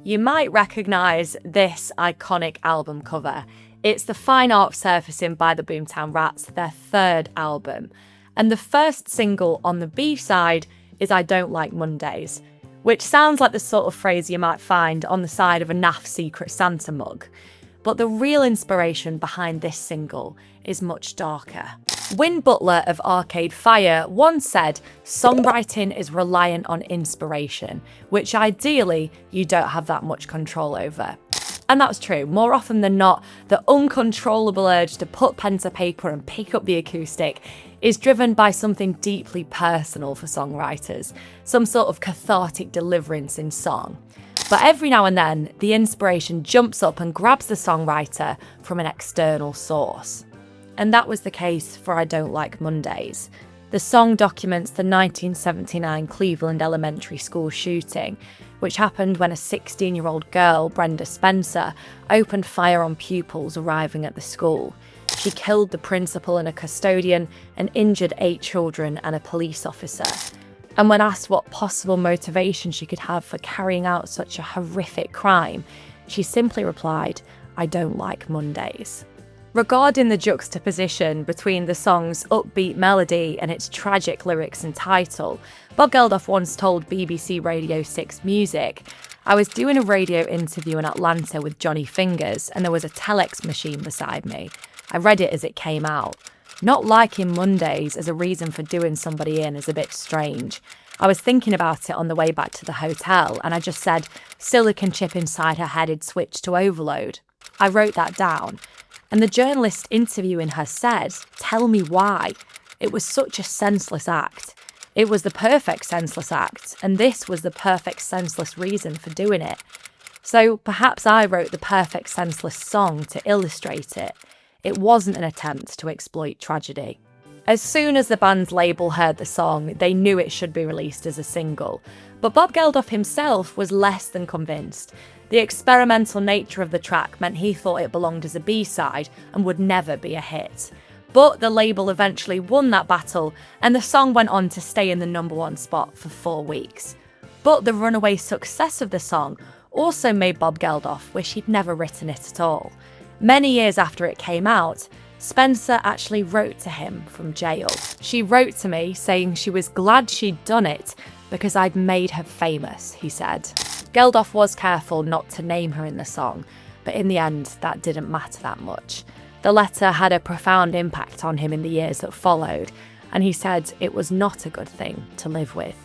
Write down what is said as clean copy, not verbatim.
You might recognise this iconic album cover. It's the fine art surfacing by the Boomtown Rats, their third album. And the first single on the B-side is I Don't Like Mondays, which sounds like the sort of phrase you might find on the side of a naff Secret Santa mug. But the real inspiration behind this single is much darker. Win Butler of Arcade Fire once said, songwriting is reliant on inspiration, which ideally you don't have that much control over. And that's true. More often than not, the uncontrollable urge to put pen to paper and pick up the acoustic is driven by something deeply personal for songwriters, some sort of cathartic deliverance in song. But every now and then, the inspiration jumps up and grabs the songwriter from an external source. And that was the case for I Don't Like Mondays. The song documents the 1979 Cleveland Elementary School shooting, which happened when a 16-year-old girl, Brenda Spencer, opened fire on pupils arriving at the school. She killed the principal and a custodian and injured 8 children and a police officer. And when asked what possible motivation she could have for carrying out such a horrific crime, she simply replied, I don't like Mondays. Regarding the juxtaposition between the song's upbeat melody and its tragic lyrics and title, Bob Geldof once told BBC Radio 6 Music, I was doing a radio interview in Atlanta with Johnny Fingers and there was a telex machine beside me. I read it as it came out. Not liking Mondays as a reason for doing somebody in is a bit strange. I was thinking about it on the way back to the hotel and I just said, silicon chip inside her head had switched to overload. I wrote that down. And the journalist interviewing her said, tell me why. It was such a senseless act. It was the perfect senseless act, and this was the perfect senseless reason for doing it. So perhaps I wrote the perfect senseless song to illustrate it. It wasn't an attempt to exploit tragedy. As soon as the band's label heard the song, they knew it should be released as a single. But Bob Geldof himself was less than convinced. The experimental nature of the track meant he thought it belonged as a B-side and would never be a hit. But the label eventually won that battle, and the song went on to stay in the #1 spot for 4 weeks. But the runaway success of the song also made Bob Geldof wish he'd never written it at all. Many years after it came out, Spencer actually wrote to him from jail. She wrote to me saying she was glad she'd done it because I'd made her famous, he said. Geldof was careful not to name her in the song, but in the end, that didn't matter that much. The letter had a profound impact on him in the years that followed, and he said it was not a good thing to live with.